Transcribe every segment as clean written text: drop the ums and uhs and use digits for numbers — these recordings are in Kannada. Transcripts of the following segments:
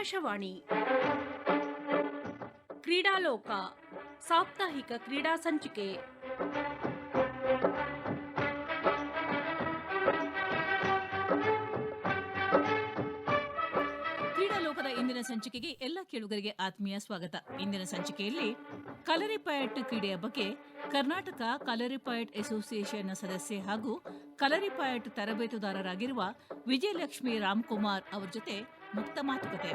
ಆಕಾಶವಾಣಿ ಕ್ರೀಡಾಲೋಕ ಸಾಪ್ತಾಹಿಕ ಕ್ರೀಡಾ ಸಂಚಿಕೆ. ಕ್ರೀಡಾಲೋಕದ ಇಂದಿನ ಸಂಚಿಕೆಗೆ ಎಲ್ಲ ಕೇಳುಗರಿಗೆ ಆತ್ಮೀಯ ಸ್ವಾಗತ. ಇಂದಿನ ಸಂಚಿಕೆಯಲ್ಲಿ ಕಲರಿಪಯಟ್ ಕ್ರೀಡೆಯ ಬಗ್ಗೆ ಕರ್ನಾಟಕ ಕಲರಿಪಯಟ್ ಅಸೋಸಿಯೇಷನ್ನ ಸದಸ್ಯೆ ಹಾಗೂ ಕಲರಿಪಯಟ್ ತರಬೇತುದಾರರಾಗಿರುವ ವಿಜಯಲಕ್ಷ್ಮಿ ರಾಮ್ಕುಮಾರ್ ಅವರ ಜೊತೆ ಮುಕ್ತ ಮಾತುಕತೆ.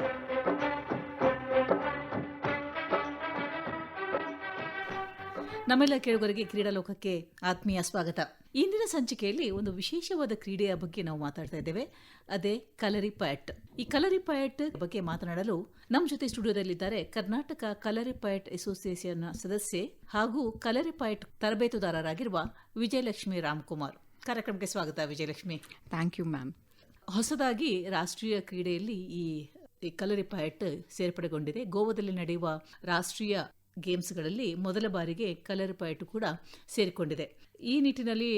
ನಮ್ಮೆಲ್ಲ ಕೇಳುಗರಿಗೆ ಕ್ರೀಡಾಲೋಕಕ್ಕೆ ಆತ್ಮೀಯ ಸ್ವಾಗತ. ಇಂದಿನ ಸಂಚಿಕೆಯಲ್ಲಿ ಒಂದು ವಿಶೇಷವಾದ ಕ್ರೀಡೆಯ ಬಗ್ಗೆ ನಾವು ಮಾತಾಡ್ತಾ ಇದ್ದೇವೆ. ಅದೇ ಕಲರಿಪಯಟ್. ಈ ಕಲರಿಪಯಟ್ ಬಗ್ಗೆ ಮಾತನಾಡಲು ನಮ್ಮ ಜೊತೆ ಸ್ಟುಡಿಯೋದಲ್ಲಿದ್ದಾರೆ ಕರ್ನಾಟಕ ಕಲರಿಪಯಟ್ ಅಸೋಸಿಯೇಷನ್ ಸದಸ್ಯೆ ಹಾಗೂ ಕಲರಿಪಯಟ್ ತರಬೇತುದಾರರಾಗಿರುವ ವಿಜಯಲಕ್ಷ್ಮಿ ರಾಮ್ಕುಮಾರ್. ಕಾರ್ಯಕ್ರಮಕ್ಕೆ ಸ್ವಾಗತ ವಿಜಯಲಕ್ಷ್ಮಿ. Thank you ma'am. ಹೊಸದಾಗಿ ರಾಷ್ಟ್ರೀಯ ಕ್ರೀಡೆಯಲ್ಲಿ ಈ ಕಲರಿಪಯಟ್ ಸೇರ್ಪಡೆಗೊಂಡಿದೆ. ಗೋವಾದಲ್ಲಿ ನಡೆಯುವ ರಾಷ್ಟ್ರೀಯ ಗೇಮ್ಸ್ಗಳಲ್ಲಿ ಮೊದಲ ಬಾರಿಗೆ ಕಲರಿಪಯಟ್ ಕೂಡ ಸೇರಿಕೊಂಡಿದೆ. ಈ ನಿಟ್ಟಿನಲ್ಲಿ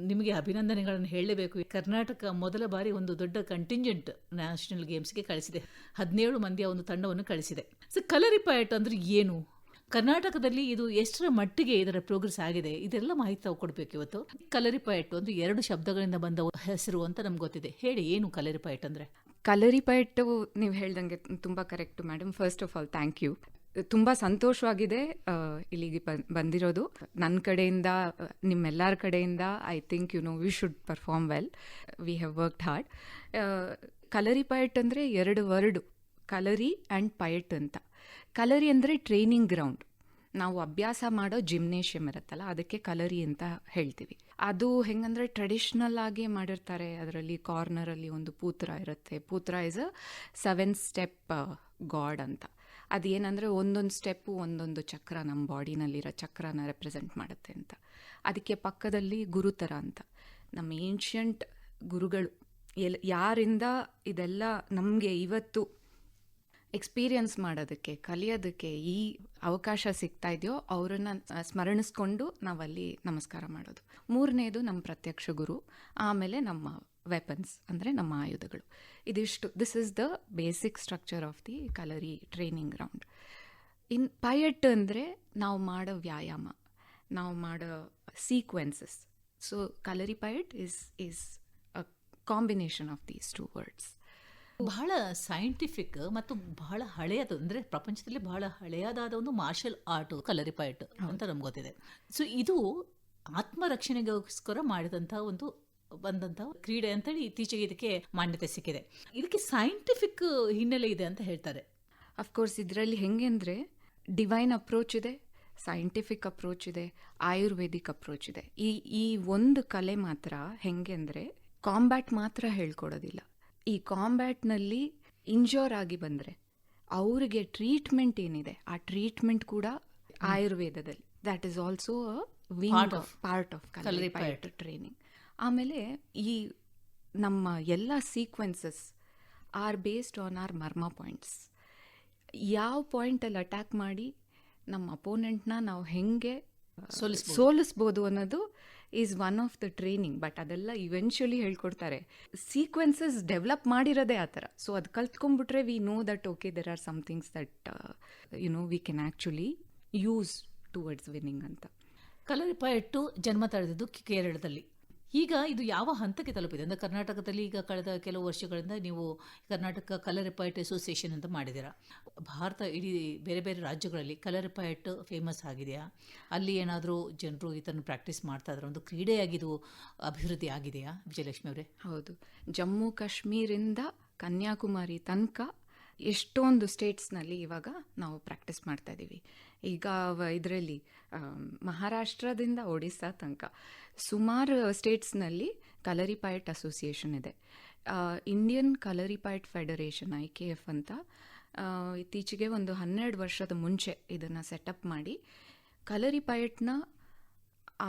ನಿಮಗೆ ಅಭಿನಂದನೆಗಳನ್ನು ಹೇಳಲೇಬೇಕು. ಕರ್ನಾಟಕ ಮೊದಲ ಬಾರಿ ಒಂದು ದೊಡ್ಡ ಕಂಟಿಂಜೆಂಟ್ ನ್ಯಾಷನಲ್ ಗೇಮ್ಸ್ಗೆ ಕಳಿಸಿದೆ. 17 ಮಂದಿಯ ಒಂದು ತಂಡವನ್ನು ಕಳಿಸಿದೆ. ಸೊ ಕಲರಿಪಯಟ್ ಅಂದ್ರೆ ಏನು, ಕರ್ನಾಟಕದಲ್ಲಿ ಇದು ಎಷ್ಟರ ಮಟ್ಟಿಗೆ ಇದರ ಪ್ರೋಗ್ರೆಸ್ ಆಗಿದೆ, ಇದೆಲ್ಲ ಮಾಹಿತಿ ತಾವು ಕೊಡಬೇಕು ಇವತ್ತು. ಕಲರಿಪಯಟ್ ಒಂದು 2 ಶಬ್ದಗಳಿಂದ ಬಂದ ಹೆಸರು ಅಂತ ನಮ್ಗೆ ಗೊತ್ತಿದೆ. ಹೇಳಿ, ಏನು ಕಲರಿಪಯಟ್ ಅಂದ್ರೆ? ಕಲರಿಪಯಟ್ ನೀವು ಹೇಳ್ದಂಗೆ ತುಂಬ correct madam. First of all thank you. ತುಂಬ ಸಂತೋಷವಾಗಿದೆ ಇಲ್ಲಿಗೆ ಬಂದಿರೋದು. ನನ್ನ ಕಡೆಯಿಂದ, ನಿಮ್ಮೆಲ್ಲರ ಕಡೆಯಿಂದ I think we should perform well. We have worked hard. Kalaripayattu ಅಂದರೆ 2 ವರ್ಡು, ಕಲರಿ ಆ್ಯಂಡ್ ಪಯಟ್ ಅಂತ. ಕಲರಿ ಅಂದರೆ ಟ್ರೈನಿಂಗ್ ಗ್ರೌಂಡ್. ನಾವು ಅಭ್ಯಾಸ ಮಾಡೋ ಜಿಮ್ನೇಷಿಯಂ ಇರುತ್ತಲ್ಲ, ಅದಕ್ಕೆ ಕಲರಿ ಅಂತ ಹೇಳ್ತೀವಿ. ಅದು ಹೆಂಗಂದ್ರೆ ಟ್ರೆಡಿಷ್ನಲ್ ಆಗಿ ಮಾಡಿರ್ತಾರೆ. ಅದರಲ್ಲಿ ಕಾರ್ನರಲ್ಲಿ ಒಂದು ಪೂತ್ರ ಇರುತ್ತೆ. ಪೂತ್ರ ಇಸ್ ಅ 7 ಸ್ಟೆಪ್ ಗಾಡ್ ಅಂತ. ಅದೇನಂದರೆ ಒಂದೊಂದು ಸ್ಟೆಪ್ಪು ಒಂದೊಂದು ಚಕ್ರ, ನಮ್ಮ ಬಾಡಿನಲ್ಲಿರೋ ಚಕ್ರನ ರೆಪ್ರೆಸೆಂಟ್ ಮಾಡುತ್ತೆ ಅಂತ. ಅದಕ್ಕೆ ಪಕ್ಕದಲ್ಲಿ ಗುರುತರ ಅಂತ, ನಮ್ಮ ಏನ್ಷಿಯಂಟ್ ಗುರುಗಳು ಯಾರಿಂದ ಇದೆಲ್ಲ ನಮಗೆ ಇವತ್ತು ಎಕ್ಸ್ಪೀರಿಯನ್ಸ್ ಮಾಡೋದಕ್ಕೆ, ಕಲಿಯೋದಕ್ಕೆ ಈ ಅವಕಾಶ ಸಿಗ್ತಾ ಇದೆಯೋ ಅವರನ್ನು ಸ್ಮರಣಿಸ್ಕೊಂಡು ನಾವಲ್ಲಿ ನಮಸ್ಕಾರ ಮಾಡೋದು. 3ನೇದು ನಮ್ಮ ಪ್ರತ್ಯಕ್ಷ ಗುರು, ಆಮೇಲೆ ನಮ್ಮ ವೆಪನ್ಸ್ ಅಂದರೆ ನಮ್ಮ ಆಯುಧಗಳು. ಇದಿಷ್ಟು, this is the basic structure of the kalari training ground. In payattu ಅಂದರೆ ನಾವು ಮಾಡೋ ವ್ಯಾಯಾಮ, ನಾವು ಮಾಡೋ sequences. So Kalaripayattu is a combination of these 2 words. ಬಹಳ ಸೈಂಟಿಫಿಕ್ ಮತ್ತು ಬಹಳ ಹಳೆಯದು, ಅಂದರೆ ಪ್ರಪಂಚದಲ್ಲಿ ಬಹಳ ಹಳೆಯದಾದ ಒಂದು ಮಾರ್ಷಲ್ ಆರ್ಟ್ ಕಲರಿಪಯಟ್ ಅಂತ ನಮ್ಗೆ ಗೊತ್ತಿದೆ. ಸೊ ಇದು ಆತ್ಮರಕ್ಷಣೆಗೋಸ್ಕರ ಮಾಡಿದಂತಹ ಬಂದಂತಹ ಕ್ರೀಡೆ ಅಂತೇಳಿ ಇತ್ತೀಚೆಗೆ ಇದಕ್ಕೆ ಮಾನ್ಯತೆ ಸಿಕ್ಕಿದೆ. ಇದಕ್ಕೆ ಸೈಂಟಿಫಿಕ್ ಹಿನ್ನೆಲೆ ಇದೆ ಅಂತ ಹೇಳ್ತಾರೆ. ಅಫ್ಕೋರ್ಸ್ ಇದರಲ್ಲಿ ಹೆಂಗೆ ಅಂದರೆ ಡಿವೈನ್ ಅಪ್ರೋಚ್ ಇದೆ, ಸೈಂಟಿಫಿಕ್ ಅಪ್ರೋಚ್ ಇದೆ, ಆಯುರ್ವೇದಿಕ್ ಅಪ್ರೋಚ್ ಇದೆ. ಈ ಒಂದು ಕಲೆ ಮಾತ್ರ ಹೆಂಗೆ ಅಂದರೆ ಕಾಂಬ್ಯಾಟ್ ಮಾತ್ರ ಹೇಳ್ಕೊಡೋದಿಲ್ಲ. ಈ ಕಾಂಬ್ಯಾಟ್ನಲ್ಲಿ ಇಂಜೋರ್ ಆಗಿ ಬಂದರೆ ಅವರಿಗೆ ಟ್ರೀಟ್ಮೆಂಟ್ ಏನಿದೆ, ಆ ಟ್ರೀಟ್ಮೆಂಟ್ ಕೂಡ ಆಯುರ್ವೇದದಲ್ಲಿ, that is also part of Kalaripayattu training. ಆಮೇಲೆ ಈ ನಮ್ಮ ಎಲ್ಲ sequences are based on our marma points. ಯಾವ ಪಾಯಿಂಟಲ್ಲಿ ಅಟ್ಯಾಕ್ ಮಾಡಿ ನಮ್ಮ ಅಪೋನೆಂಟ್ನ ನಾವು ಹೆಂಗೆ ಸೋಲಿಸ್ಬೋದು ಅನ್ನೋದು is one of the training. But ಅದೆಲ್ಲ ಇವೆನ್ಚುಲಿ ಹೇಳ್ಕೊಡ್ತಾರೆ. ಸೀಕ್ವೆನ್ಸಸ್ ಡೆವಲಪ್ ಮಾಡಿರೋದೇ ಆ ಥರ. ಸೊ ಅದು ಕಲ್ತ್ಕೊಂಡ್ಬಿಟ್ರೆ we know that okay, there are some things that we can actually use towards winning ಅಂತ. ಕಲರಿಪಯಟ್ಟು ಜನ್ಮ ತಳೆದಿದ್ದು ಕೇರಳದಲ್ಲಿ. ಈಗ ಇದು ಯಾವ ಹಂತಕ್ಕೆ ತಲುಪಿದೆ ಅಂದರೆ ಕರ್ನಾಟಕದಲ್ಲಿ ಈಗ ಕಳೆದ ಕೆಲವು ವರ್ಷಗಳಿಂದ ನೀವು ಕರ್ನಾಟಕ ಕಲರಿಪಯಟ್ ಅಸೋಸಿಯೇಷನ್ ಅಂತ ಮಾಡಿದ್ದೀರಾ. ಭಾರತ ಇಡೀ ಬೇರೆ ಬೇರೆ ರಾಜ್ಯಗಳಲ್ಲಿ ಕಲರಿಪಯಟ್ ಫೇಮಸ್ ಆಗಿದೆಯಾ? ಅಲ್ಲಿ ಏನಾದರೂ ಜನರು ಇದನ್ನು ಪ್ರಾಕ್ಟೀಸ್ ಮಾಡ್ತಾ ಇದ್ದಾರೆ? ಒಂದು ಕ್ರೀಡೆಯಾಗಿದು ಅಭಿವೃದ್ಧಿ ಆಗಿದೆಯಾ ವಿಜಯಲಕ್ಷ್ಮಿ ಅವರೇ? ಹೌದು. ಜಮ್ಮು ಕಾಶ್ಮೀರಿಂದ ಕನ್ಯಾಕುಮಾರಿ ತನಕ ಎಷ್ಟೊಂದು ಸ್ಟೇಟ್ಸ್ನಲ್ಲಿ ಇವಾಗ ನಾವು ಪ್ರಾಕ್ಟೀಸ್ ಮಾಡ್ತಾ ಇದ್ದೀವಿ. ಈಗ ಇದರಲ್ಲಿ ಮಹಾರಾಷ್ಟ್ರದಿಂದ ಒಡಿಸ್ಸಾ ತನಕ ಸುಮಾರು ಸ್ಟೇಟ್ಸ್ನಲ್ಲಿ ಕಲರಿಪಯಟ್ ಅಸೋಸಿಯೇಷನ್ ಇದೆ. ಇಂಡಿಯನ್ ಕಲರಿಪಯಟ್ ಫೆಡರೇಷನ್ IKF ಅಂತ ಇತ್ತೀಚೆಗೆ ಒಂದು 12 ವರ್ಷದ ಮುಂಚೆ ಇದನ್ನು ಸೆಟಪ್ ಮಾಡಿ ಕಲರಿಪಯಟ್ನ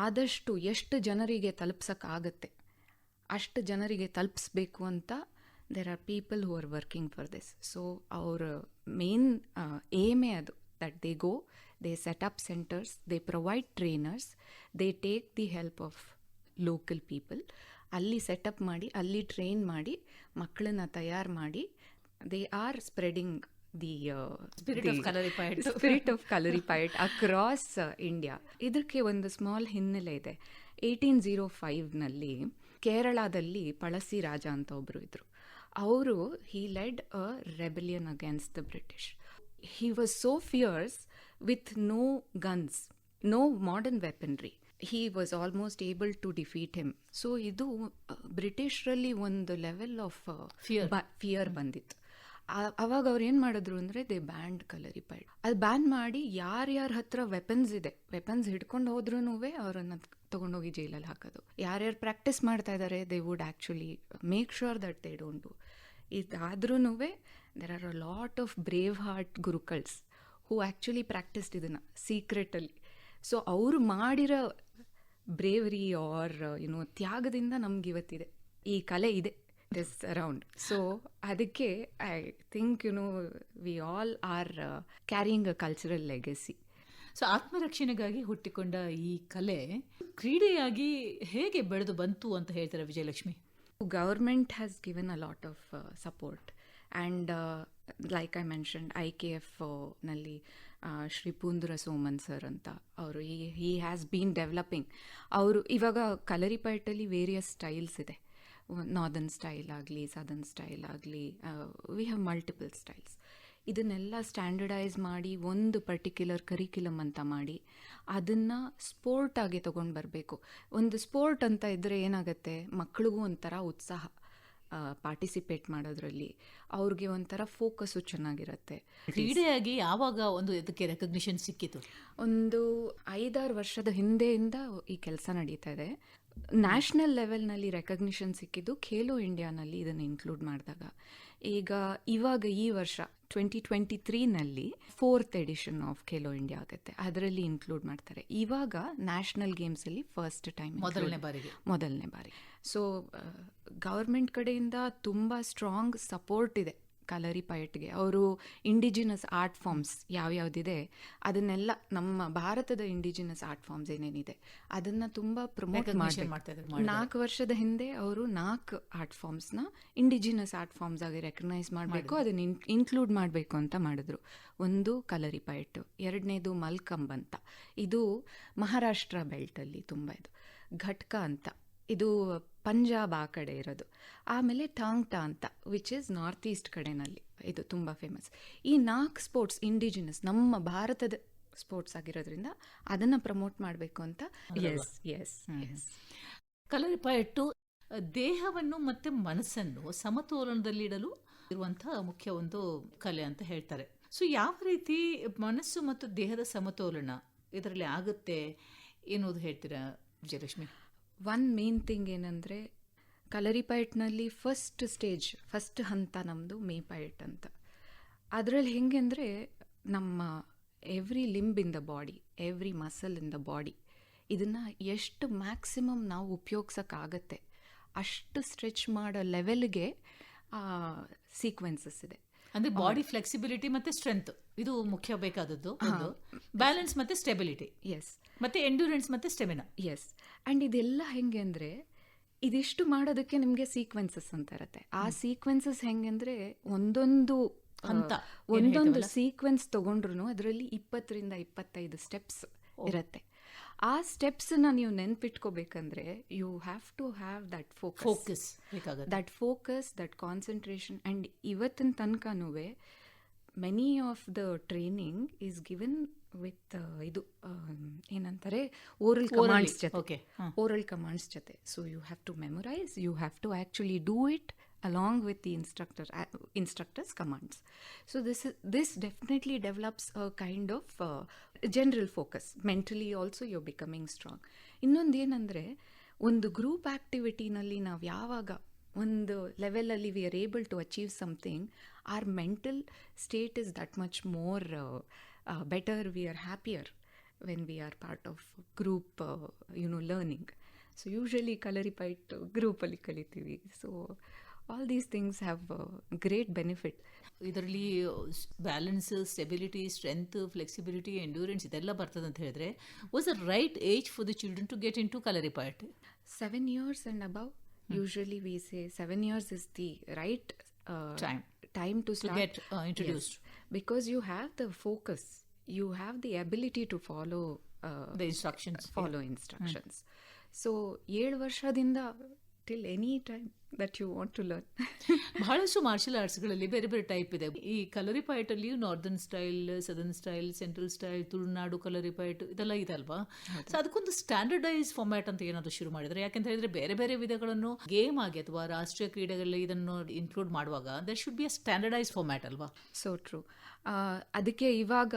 ಆದಷ್ಟು ಎಷ್ಟು ಜನರಿಗೆ ತಲುಪ್ಸೋಕ್ಕಾಗತ್ತೆ ಅಷ್ಟು ಜನರಿಗೆ ತಲುಪಿಸ್ಬೇಕು ಅಂತ there are people who are working for this. So our main aim adu that they set up centers, they provide trainers, they take the help of local people. ಅಲ್ಲಿ ಸೆಟಪ್ ಮಾಡಿ, ಅಲ್ಲಿ ಟ್ರೈನ್ ಮಾಡಿ, ಮಕ್ಕಳನ್ನ ತಯಾರು ಮಾಡಿ, they are spreading the Spirit of Kalarippayattu. Spirit of Kalaripayattu across India. ಇದಕ್ಕೆ ಒಂದು ಸ್ಮಾಲ್ ಹಿನ್ನೆಲೆ ಇದೆ. 1805ನಲ್ಲಿ ಕೇರಳದಲ್ಲಿ ಪಳಸಿ ರಾಜ ಅಂತ ಒಬ್ಬರು ಇದ್ರು. ಅವರು he led a rebellion against the British. He was so fierce with no guns, no modern weaponry. He was almost able to defeat him. So ಇದು ಬ್ರಿಟಿಷರಲ್ಲಿ ಒಂದು ಲೆವೆಲ್ ಆಫ್ ಫಿಯರ್ ಬಂದಿತ್ತು. ಅವಾಗ ಅವ್ರು ಏನು ಮಾಡಿದ್ರು ಅಂದರೆ ದೇ ಬ್ಯಾಂಡ್ ಕಲರಿಪೈಡ್. ಅದು ಬ್ಯಾನ್ ಮಾಡಿ ಯಾರ್ಯಾರ ಹತ್ರ ವೆಪನ್ಸ್ ಇದೆ, ವೆಪನ್ಸ್ ಹಿಡ್ಕೊಂಡು ಹೋದ್ರೂ ಅವರನ್ನು ತೊಗೊಂಡೋಗಿ ಜೈಲಲ್ಲಿ ಹಾಕೋದು. ಯಾರ್ಯಾರು ಪ್ರಾಕ್ಟೀಸ್ ಮಾಡ್ತಾ ಇದ್ದಾರೆ they would actually make sure that they don't do. ಇದಾದ್ರೂ there are a lot of brave heart gurukkals who actually practised ಇದನ್ನು ಸೀಕ್ರೆಟಲ್ಲಿ. ಸೊ ಅವರು ಮಾಡಿರೋ ಬ್ರೇವರಿ ಆರ್ ತ್ಯಾಗದಿಂದ ನಮ್ಗೆ ಇವತ್ತಿದೆ ಈ ಕಲೆ ಇದೆ ದಿಸ್ ಅರೌಂಡ್. ಸೊ ಅದಕ್ಕೆ I think we all are carrying a cultural legacy. So ಆತ್ಮರಕ್ಷಣೆಗಾಗಿ ಹುಟ್ಟಿಕೊಂಡ ಈ ಕಲೆ ಕ್ರೀಡೆಯಾಗಿ ಹೇಗೆ ಬೆಳೆದು ಬಂತು ಅಂತ ಹೇಳ್ತಾರೆ Vijayalakshmi? Government has given a lot of support, and like I mentioned, IKF ನಲ್ಲಿ ಶ್ರೀ ಪೂಂದುರ ಸೋಮನ್ ಸರ್ ಅಂತ ಅವರು he has been developing. ಅವರು ಇವಾಗ ಕಲರಿಪಯಟಲ್ಲಿ ವೇರಿಯಸ್ ಸ್ಟೈಲ್ಸ್ ಇದೆ. ನಾರ್ದರ್ನ್ ಸ್ಟೈಲ್ ಆಗಲಿ, ಸದರ್ನ್ ಸ್ಟೈಲ್ ಆಗಲಿ, ವಿ ಹ್ಯಾವ್ ಮಲ್ಟಿಪಲ್ ಸ್ಟೈಲ್ಸ್. ಇದನ್ನೆಲ್ಲ ಸ್ಟ್ಯಾಂಡರ್ಡೈಸ್ ಮಾಡಿ ಒಂದು ಪರ್ಟಿಕ್ಯುಲರ್ ಕರಿಕ್ಯುಲಮ್ ಅಂತ ಮಾಡಿ ಅದನ್ನು ಸ್ಪೋರ್ಟಾಗಿ ತೊಗೊಂಡು ಬರಬೇಕು. ಒಂದು ಸ್ಪೋರ್ಟ್ ಅಂತ ಇದ್ದರೆ ಏನಾಗುತ್ತೆ, ಮಕ್ಕಳಿಗೂ ಒಂಥರ ಉತ್ಸಾಹ ಪಾರ್ಟಿಸಿಪೇಟ್ ಮಾಡೋದ್ರಲ್ಲಿ, ಅವ್ರಿಗೆ ಒಂಥರ ಫೋಕಸ್ಸು ಚೆನ್ನಾಗಿರುತ್ತೆ. ಕ್ರೀಡೆಯಾಗಿ ಯಾವಾಗ ಒಂದು ಇದಕ್ಕೆ ರೆಕಗ್ನಿಷನ್ ಸಿಕ್ಕಿತು? ಒಂದು 5-6 ವರ್ಷದ ಹಿಂದೆಯಿಂದ ಈ ಕೆಲಸ ನಡೀತಾ ಇದೆ. ನ್ಯಾಷನಲ್ ಲೆವೆಲ್ನಲ್ಲಿ ರೆಕಗ್ನಿಷನ್ ಸಿಕ್ಕಿದ್ದು ಖೇಲೋ ಇಂಡಿಯಾನಲ್ಲಿ ಇದನ್ನು ಇನ್ಕ್ಲೂಡ್ ಮಾಡಿದಾಗ. ಇವಾಗ ಈ ವರ್ಷ 2023ನಲ್ಲಿ 4th edition of Khelo India ಆಗುತ್ತೆ, ಅದರಲ್ಲಿ ಇನ್ಕ್ಲೂಡ್ ಮಾಡ್ತಾರೆ. ಇವಾಗ ನ್ಯಾಷನಲ್ ಗೇಮ್ಸಲ್ಲಿ ಫಸ್ಟ್ ಟೈಮ್, ಮೊದಲನೇ ಬಾರಿ. ಸೊ ಗವರ್ಮೆಂಟ್ ಕಡೆಯಿಂದ ತುಂಬ ಸ್ಟ್ರಾಂಗ್ ಸಪೋರ್ಟ್ ಇದೆ ಕಲರಿಪಯಟ್ಗೆ. ಅವರು ಇಂಡಿಜಿನಸ್ ಆರ್ಟ್ ಫಾರ್ಮ್ಸ್ ಯಾವ್ಯಾವ್ದಿದೆ ಅದನ್ನೆಲ್ಲ, ನಮ್ಮ ಭಾರತದ ಇಂಡಿಜಿನಸ್ ಆರ್ಟ್ ಫಾರ್ಮ್ಸ್ ಏನೇನಿದೆ ಅದನ್ನು ತುಂಬ ಪ್ರಮೋಟ್ ಮಾಡ್ತಾರೆ. 4 ವರ್ಷದ ಹಿಂದೆ ಅವರು 4 ಆರ್ಟ್ ಫಾರ್ಮ್ಸ್ನ ಇಂಡಿಜಿನಸ್ ಆರ್ಟ್ ಫಾರ್ಮ್ಸ್ ಆಗಿ ರೆಕಗ್ನೈಸ್ ಮಾಡಬೇಕು, ಅದನ್ನು ಇನ್ಕ್ಲೂಡ್ ಮಾಡಬೇಕು ಅಂತ ಮಾಡಿದ್ರು. ಒಂದು ಕಲರಿಪಯಟ್, ಎರಡನೇದು ಮಲ್ಕಂಬ್ ಅಂತ, ಇದು ಮಹಾರಾಷ್ಟ್ರ ಬೆಲ್ಟಲ್ಲಿ ತುಂಬ ಇದು. ಘಟ್ಕ ಅಂತ, ಇದು ಪಂಜಾಬ್ ಆ ಕಡೆ ಇರೋದು. ಆಮೇಲೆ ಟಾಂಗ್ಟಾ ಅಂತ ವಿಚ್ ಇಸ್ ನಾರ್ತ್ ಈಸ್ಟ್ ಕಡೆನಲ್ಲಿ, ಇದು ತುಂಬ ಫೇಮಸ್. ಈ 4 ಸ್ಪೋರ್ಟ್ಸ್ ಇಂಡಿಜಿನಸ್ ನಮ್ಮ ಭಾರತದ ಸ್ಪೋರ್ಟ್ಸ್ ಆಗಿರೋದ್ರಿಂದ ಅದನ್ನು ಪ್ರಮೋಟ್ ಮಾಡಬೇಕು ಅಂತ. ಎಸ್ ಕಲರಿಪಯಟ್ಟು ದೇಹವನ್ನು ಮತ್ತು ಮನಸ್ಸನ್ನು ಸಮತೋಲನದಲ್ಲಿಡಲು ಇರುವಂತಹ ಮುಖ್ಯ ಒಂದು ಕಲೆ ಅಂತ ಹೇಳ್ತಾರೆ. ಸೊ ಯಾವ ರೀತಿ ಮನಸ್ಸು ಮತ್ತು ದೇಹದ ಸಮತೋಲನ ಇದರಲ್ಲಿ ಆಗುತ್ತೆ ಎನ್ನುವುದು ಹೇಳ್ತೀರಾ ವಿಜಯಲಕ್ಷ್ಮಿ? ಒನ್ ಮೇನ್ ಥಿಂಗ್ ಏನಂದರೆ, ಕಲರಿಪಯಟ್ನಲ್ಲಿ ಫಸ್ಟ್ ಹಂತ ನಮ್ಮದು ಮೇಪಯಟ್ ಅಂತ. ಅದರಲ್ಲಿ ಹೆಂಗೆ ಅಂದರೆ, ನಮ್ಮ every limb in the body, every muscle in the body, ಇದನ್ನು ಎಷ್ಟು ಮ್ಯಾಕ್ಸಿಮಮ್ ನಾವು ಉಪಯೋಗಿಸೋಕ್ಕಾಗತ್ತೆ ಅಷ್ಟು ಸ್ಟ್ರೆಚ್ ಮಾಡೋ ಲೆವೆಲ್ಗೆ ಸೀಕ್ವೆನ್ಸಸ್ ಇದೆ. ಅಂದರೆ ಬಾಡಿ ಫ್ಲೆಕ್ಸಿಬಿಲಿಟಿ ಮತ್ತು ಸ್ಟ್ರೆಂತ್ ಇದು ಮುಖ್ಯ ಬೇಕಾದದ್ದು. ಬ್ಯಾಲೆನ್ಸ್ ಮತ್ತು ಸ್ಟೆಬಿಲಿಟಿ, ಎಸ್, ಮತ್ತು ಎಂಡ್ಯೂರೆನ್ಸ್ ಮತ್ತು ಸ್ಟೆಮಿನಾ, ಎಸ್. ಆ್ಯಂಡ್ ಇದೆಲ್ಲ ಹೆಂಗೆ ಅಂದರೆ, ಇದಿಷ್ಟು ಮಾಡೋದಕ್ಕೆ ನಿಮಗೆ ಸೀಕ್ವೆನ್ಸಸ್ ಅಂತ ಇರುತ್ತೆ. ಆ ಸೀಕ್ವೆನ್ಸಸ್ ಹೆಂಗೆ ಅಂದರೆ, ಒಂದೊಂದು ಸೀಕ್ವೆನ್ಸ್ ತೊಗೊಂಡ್ರು ಅದರಲ್ಲಿ 20ರಿಂದ 25 ಸ್ಟೆಪ್ಸ್ ಇರುತ್ತೆ. ಆ ಸ್ಟೆಪ್ಸನ್ನ ನೀವು ನೆನ್ಪಿಟ್ಕೋಬೇಕಂದ್ರೆ you have to have that focus, that concentration. And ಇವತ್ತಿನ ತನಕನೂ many of the training is given with ಇದು ಏನಂತಾರೆ, ಓರಲ್ ಕಮಾಂಡ್ಸ್ ಜೊತೆ. So you have to memorise, you have to actually do it along with the instructor's commands. So this definitely develops a kind of general focus. Mentally also you're becoming strong. ಇನ್ನೊಂದು ಏನಂದರೆ, ಒಂದು ಗ್ರೂಪ್ ಆ್ಯಕ್ಟಿವಿಟಿನಲ್ಲಿ ನಾವು ಯಾವಾಗ ಒಂದು ಲೆವೆಲಲ್ಲಿ we are able to achieve something, our mental state is that much more better, we are happier when we are part of group learning. So usually Kalaripayattu ಗ್ರೂಪಲ್ಲಿ ಕಲಿತೀವಿ. So all these things have great benefit. ಇದರಲ್ಲಿ balance, stability, strength, flexibility, endurance ಇದೆಲ್ಲ ಬರ್ತದೆ ಅಂತ ಹೇಳಿದ್ರೆ, was a right age for the children to get into Kalaripayattu? 7 years and above. Usually we say 7 years is the right time to start, get introduced. Yes. Because you have the focus, you have the ability to follow The instructions. Follow instructions. So 7 ವರ್ಷದಿಂದ till any time that you want to learn. ಬಹಳಷ್ಟು ಮಾರ್ಷಲ್ ಆರ್ಟ್ಸ್ಗಳಲ್ಲಿ ಬೇರೆ ಬೇರೆ ಟೈಪ್ ಇದೆ. ಈ ಕಲರಿಪಯಟ್ ಅಲ್ಲಿ northern style, southern style, central style, Tulunadu Kalaripayattu ಇದೆಲ್ಲ ಇದೆ ಅಲ್ವಾ? ಸೊ ಅದಕ್ಕೊಂದು ಸ್ಟ್ಯಾಂಡರ್ಡೈಸ್ ಫಾರ್ಮ್ಯಾಟ್ ಅಂತ ಏನಾದ್ರು ಶುರು ಮಾಡಿದ್ರೆ, ಯಾಕಂತ ಹೇಳಿದ್ರೆ ಬೇರೆ ಬೇರೆ ವಿಧಗಳನ್ನು ಗೇಮ್ ಆಗಿ ಅಥವಾ ರಾಷ್ಟ್ರೀಯ ಕ್ರೀಡೆಗಳಲ್ಲಿ ಇದನ್ನು ಇನ್ಕ್ಲೂಡ್ ಮಾಡುವಾಗ there should be a standardise format ಅಲ್ವಾ? So true. ಅದಕ್ಕೆ ಇವಾಗ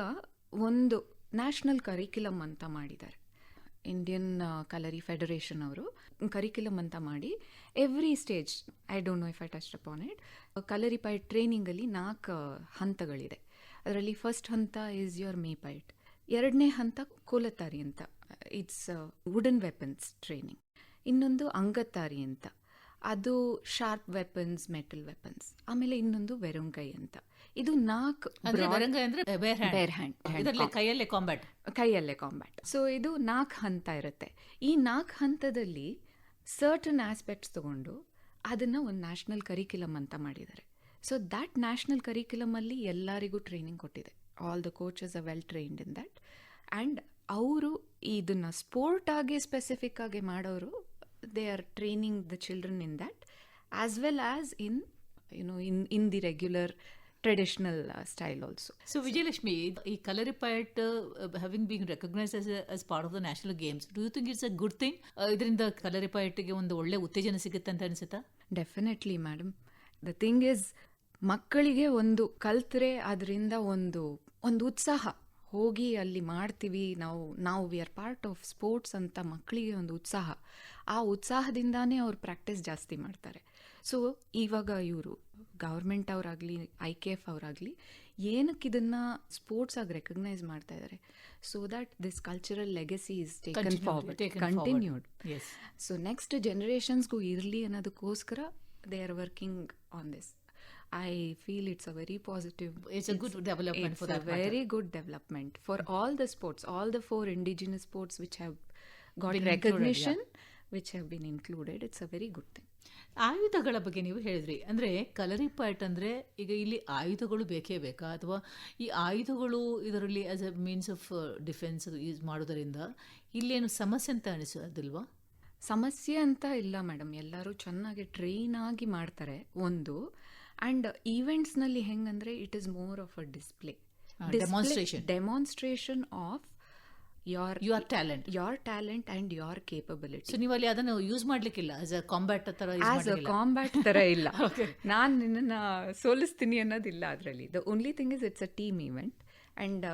ಒಂದು ನ್ಯಾಷನಲ್ ಕರಿಕ್ಯುಲಮ್ ಅಂತ ಮಾಡಿದ್ದಾರೆ. ಇಂಡಿಯನ್ ಕಲರಿ ಫೆಡರೇಷನ್ ಅವರು ಕರಿಕ್ಯುಲಮ್ ಅಂತ ಮಾಡಿ every stage, I don't know if I touch upon it, Kalaripayattu ಟ್ರೈನಿಂಗಲ್ಲಿ 4 ಹಂತಗಳಿದೆ. ಅದರಲ್ಲಿ ಫಸ್ಟ್ ಹಂತ ಈಸ್ ಯುವರ್ ಮೇಪೈಟ್, 2ನೇ ಹಂತ ಕೋಲತಾರಿ ಅಂತ, ಇಟ್ಸ್ ವುಡನ್ ವೆಪನ್ಸ್ ಟ್ರೈನಿಂಗ್. ಇನ್ನೊಂದು ಅಂಗತಾರಿ ಅಂತ, ಅದು ಶಾರ್ಪ್ ವೆಪನ್ಸ್, ಮೆಟಲ್ ವೆಪನ್ಸ್. ಆಮೇಲೆ ಇನ್ನೊಂದು ವೆರಂಗೈ ಅಂತ. ಇದು 4 ಬೇರ್ ಹ್ಯಾಂಡ್, ಕೈಯಲ್ಲೇ ಕಾಂಬ್ಯಾಟ್. ಸೊ ಇದು 4 ಹಂತ ಇರುತ್ತೆ. ಈ 4 ಹಂತದಲ್ಲಿ ಸರ್ಟನ್ ಆಸ್ಪೆಕ್ಟ್ಸ್ ತಗೊಂಡು ಅದನ್ನ ಒಂದು ನ್ಯಾಷನಲ್ ಕರಿಕ್ಯುಲಮ್ ಅಂತ ಮಾಡಿದ್ದಾರೆ. ಸೊ ದ್ಯಾಟ್ ನ್ಯಾಷನಲ್ ಕರಿಕ್ಯುಲಮ್ ಅಲ್ಲಿ ಎಲ್ಲರಿಗೂ ಟ್ರೈನಿಂಗ್ ಕೊಟ್ಟಿದೆ. All the coaches R well trained in that. And ಅವರು ಇದನ್ನ ಸ್ಪೋರ್ಟ್ ಆಗಿ ಸ್ಪೆಸಿಫಿಕ್ ಆಗಿ ಮಾಡೋರು, they are training the children in that as well as in in the regular traditional style also. So Vijayalakshmi, ಈ ಕಲರಿಪಯಟ್ having been recognized as part of the national games, do you think it's a good thing? ಇದರಿಂದ ಕಲರಿಪಯಟ್ಗೆ ಒಂದು ಒಳ್ಳೆ ಉತ್ತೇಜನ ಸಿಗುತ್ತೆ ಅಂತ ಅನಿಸುತ್ತಾ? Definitely madam. The thing is, ಮಕ್ಕಳಿಗೆ ಒಂದು ಕಲ್ತ್ರೆ ಅದರಿಂದ ಒಂದು ಉತ್ಸಾಹ, ಹೋಗಿ ಅಲ್ಲಿ ಮಾಡ್ತೀವಿ ನಾವು V are part of sports ಅಂತ ಮಕ್ಕಳಿಗೆ ಒಂದು ಉತ್ಸಾಹ. ಆ ಉತ್ಸಾಹದಿಂದಾನೇ ಅವ್ರು ಪ್ರಾಕ್ಟೀಸ್ ಜಾಸ್ತಿ ಮಾಡ್ತಾರೆ. ಸೊ ಇವಾಗ ಇವರು ಗೌರ್ಮೆಂಟ್ ಅವರಾಗಲಿ IKF ಅವರಾಗಲಿ ಏನಕ್ಕೆ ಇದನ್ನು ಸ್ಪೋರ್ಟ್ಸ್ ಆಗಿ ರೆಕಗ್ನೈಸ್ ಮಾಡ್ತಾ ಇದ್ದಾರೆ? So that this cultural legacy is taken forward, continued. So next ಜನರೇಷನ್ಸ್ಗೂ ಇರಲಿ ಅನ್ನೋದಕ್ಕೋಸ್ಕರ they are working on this. I feel it's a very positive. It's a good development for that. It's a very good development for all the sports, all the 4 indigenous sports which have got recognition, which have been included. It's a very good thing. ಆಯುಧಗಳ ಬಗ್ಗೆ ನೀವು ಹೇಳಿದ್ರಿ. ಅಂದರೆ ಕಲರಿಪಯಟ್ ಅಂದರೆ ಈಗ ಇಲ್ಲಿ ಆಯುಧಗಳು ಬೇಕೇ ಬೇಕಾ, ಅಥವಾ ಈ ಆಯುಧಗಳು ಇದರಲ್ಲಿ as A means of defence use ಮಾಡೋದರಿಂದ ಇಲ್ಲೇನು ಸಮಸ್ಯೆ ಅಂತ ಅನಿಸೋದಿಲ್ವಾ? ಸಮಸ್ಯೆ ಅಂತ ಇಲ್ಲ ಮೇಡಮ್. ಎಲ್ಲರೂ ಚೆನ್ನಾಗಿ ಟ್ರೈನ್ ಆಗಿ ಮಾಡ್ತಾರೆ ಒಂದು. ಆ್ಯಂಡ್ ಈವೆಂಟ್ಸ್ನಲ್ಲಿ ಹೆಂಗಂದರೆ it is more of a display, demonstration of your talent and your capability. So ನೀವು ಅಲ್ಲಿ ಅದನ್ನು ಯೂಸ್ ಮಾಡ್ಲಿಕ್ಕಿಲ್ಲ ಆಸ್ ಅ ಕಾಂಬ್ಯಾಟ್ ತರ ಇಲ್ಲ. ನಾನು ನಿನ್ನನ್ನು ಸೋಲಿಸ್ತೀನಿ ಅನ್ನೋದಿಲ್ಲ ಅದರಲ್ಲಿ. The only thing is it's a team event. And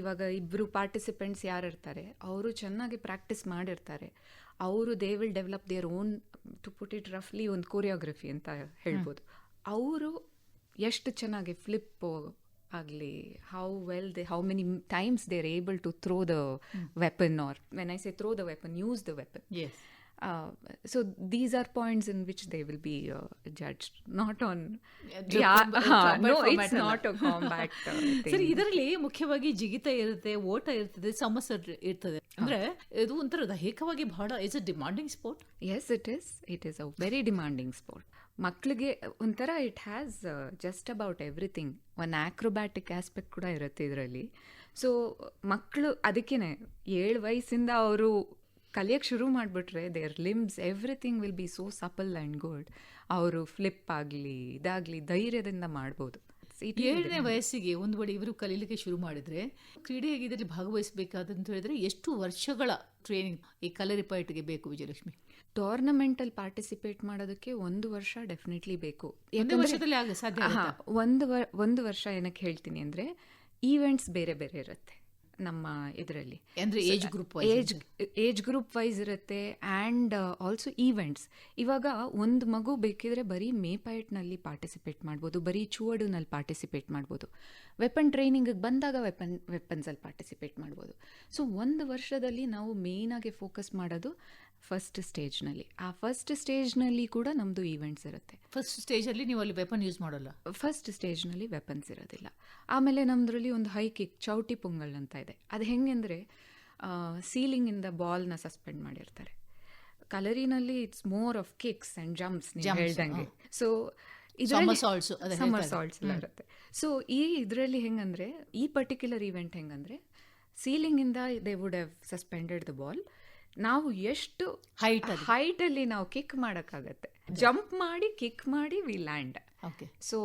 ಇವಾಗ ಇಬ್ಬರು ಪಾರ್ಟಿಸಿಪೆಂಟ್ಸ್ ಯಾರು ಇರ್ತಾರೆ ಅವರು ಚೆನ್ನಾಗಿ ಪ್ರಾಕ್ಟೀಸ್ ಮಾಡಿರ್ತಾರೆ. ಅವರು they will develop their own, to put it ರಫ್ಲಿ, ಒಂದು ಕೋರಿಯೋಗ್ರಫಿ ಅಂತ ಹೇಳ್ಬೋದು. ಅವರು ಎಷ್ಟು ಚೆನ್ನಾಗಿ ಫ್ಲಿಪ್ ಆಗಲಿ, how many times they're able to throw the weapon, or when I say throw the weapon, use the weapon. Yes. So these are points in which they will be judged, not on no, it's not a combat thing. ಸರಿ, ಇದರಲ್ಲಿ ಮುಖ್ಯವಾಗಿ ಜಿಗಿತ ಇರುತ್ತೆ, ಓಟ ಇರ್ತದೆ, ಸಮಸ್ಯೆ ಇರ್ತದೆ. ಅಂದ್ರೆ ಇದು ಒಂಥರ ದೈಹಿಕವಾಗಿ ಬಹಳ it's a demanding sport. Yes, it is a very demanding sport. ಮಕ್ಕಳಿಗೆ ಒಂಥರ it has just about everything. ಒಂದು ಆಕ್ರೋಬ್ಯಾಟಿಕ್ ಆಸ್ಪೆಕ್ಟ್ ಕೂಡ ಇರುತ್ತೆ ಇದರಲ್ಲಿ. ಸೊ ಮಕ್ಕಳು ಅದಕ್ಕೇನೆ 7 ವಯಸ್ಸಿಂದ ಅವರು ಕಲಿಯೋಕ್ಕೆ ಶುರು ಮಾಡಿಬಿಟ್ರೆ their limbs everything will be so supple and good. ಅವರು ಫ್ಲಿಪ್ ಆಗಲಿ ಇದಾಗಲಿ ಧೈರ್ಯದಿಂದ ಮಾಡ್ಬೋದು. 7ನೇ ವಯಸ್ಸಿಗೆ ಒಂದು ವೇಳೆ ಇವರು ಕಲೀಲಿಕ್ಕೆ ಶುರು ಮಾಡಿದರೆ, ಕ್ರೀಡೆಯಾಗಿ ಇದರಲ್ಲಿ ಭಾಗವಹಿಸಬೇಕಾದಂತ ಹೇಳಿದ್ರೆ ಎಷ್ಟು ವರ್ಷಗಳ ಟ್ರೈನಿಂಗ್ ಈ ಕಲರಿಪಯಟ್ಗೆ ಬೇಕು ವಿಜಯಲಕ್ಷ್ಮಿ? ಟೂರ್ನಮೆಂಟಲ್ಲಿ ಪಾರ್ಟಿಸಿಪೇಟ್ ಮಾಡೋದಕ್ಕೆ 1 ವರ್ಷ ಡೆಫಿನೆಟ್ಲಿ ಬೇಕು. ವರ್ಷದಲ್ಲಿ ಸಾಧ್ಯ? ಒಂದು ವರ್ಷ ಏನಕ್ಕೆ ಹೇಳ್ತೀನಿ ಅಂದರೆ, ಈವೆಂಟ್ಸ್ ಬೇರೆ ಬೇರೆ ಇರುತ್ತೆ ನಮ್ಮ ಇದರಲ್ಲಿ. ಅಂದರೆ ಏಜ್ ಗ್ರೂಪ್ ವೈಸ್ ಇರುತ್ತೆ. And also events. ಇವಾಗ ಒಂದು ಮಗು ಬೇಕಿದ್ರೆ ಬರೀ ಮೇಪೈಟ್ನಲ್ಲಿ ಪಾರ್ಟಿಸಿಪೇಟ್ ಮಾಡ್ಬೋದು, ಬರೀ ಚುವಡುನಲ್ಲಿ ಪಾರ್ಟಿಸಿಪೇಟ್ ಮಾಡ್ಬೋದು. ವೆಪನ್ ಟ್ರೈನಿಂಗಿಗೆ ಬಂದಾಗ ವೆಪನ್ಸಲ್ಲಿ ಪಾರ್ಟಿಸಿಪೇಟ್ ಮಾಡ್ಬೋದು. ಸೊ 1 ವರ್ಷದಲ್ಲಿ ನಾವು ಮೇಯ್ನಾಗಿ ಫೋಕಸ್ ಮಾಡೋದು ಫಸ್ಟ್ ಸ್ಟೇಜ್ನಲ್ಲಿ. ಆ ಫಸ್ಟ್ ಸ್ಟೇಜ್ನಲ್ಲಿ ಕೂಡ ನಮ್ಮದು ಈವೆಂಟ್ಸ್ ಇರುತ್ತೆ. ಫಸ್ಟ್ ಸ್ಟೇಜಲ್ಲಿ ನೀವು ಅಲ್ಲಿ ವೆಪನ್ ಯೂಸ್ ಮಾಡೋಲ್ಲ? ಫಸ್ಟ್ ಸ್ಟೇಜ್ನಲ್ಲಿ ವೆಪನ್ಸ್ ಇರೋದಿಲ್ಲ. ಆಮೇಲೆ ನಮ್ಮದ್ರಲ್ಲಿ ಒಂದು ಹೈ ಕಿಕ್, ಚೌಟಿ ಪೊಂಗಲ್ ಅಂತ ಇದೆ. ಅದು ಹೆಂಗೆಂದರೆ ಸೀಲಿಂಗಿಂದ ಬಾಲ್ನ ಸಸ್ಪೆಂಡ್ ಮಾಡಿರ್ತಾರೆ. ಕಲರಿನಲ್ಲಿ it's more of kicks and jumps ನೀವು ಹೇಳ್ದಂಗೆ. ಸೊ Somersaults, ಅದೇ ಸಮ್ಮರ್ ಹೇಳ್ತಾರೆ. ಸಾಲ್ಟ್ಸ್ ಎಲ್ಲ ಇರುತ್ತೆ. ಸೊ ಇದರಲ್ಲಿ ಹೆಂಗಂದ್ರೆ, ಈ ಪರ್ಟಿಕ್ಯುಲರ್ ಇವೆಂಟ್ ಹೆಂಗಂದ್ರೆ, ಸೀಲಿಂಗಿಂದ they would have suspended the ball. ನಾವು ಎಷ್ಟು ಹೈಟಲ್ಲಿ ನಾವು ಕಿಕ್ ಮಾಡೋಕ್ಕಾಗತ್ತೆ, ಜಂಪ್ ಮಾಡಿ ಕಿಕ್ ಮಾಡಿ we land. Okay. So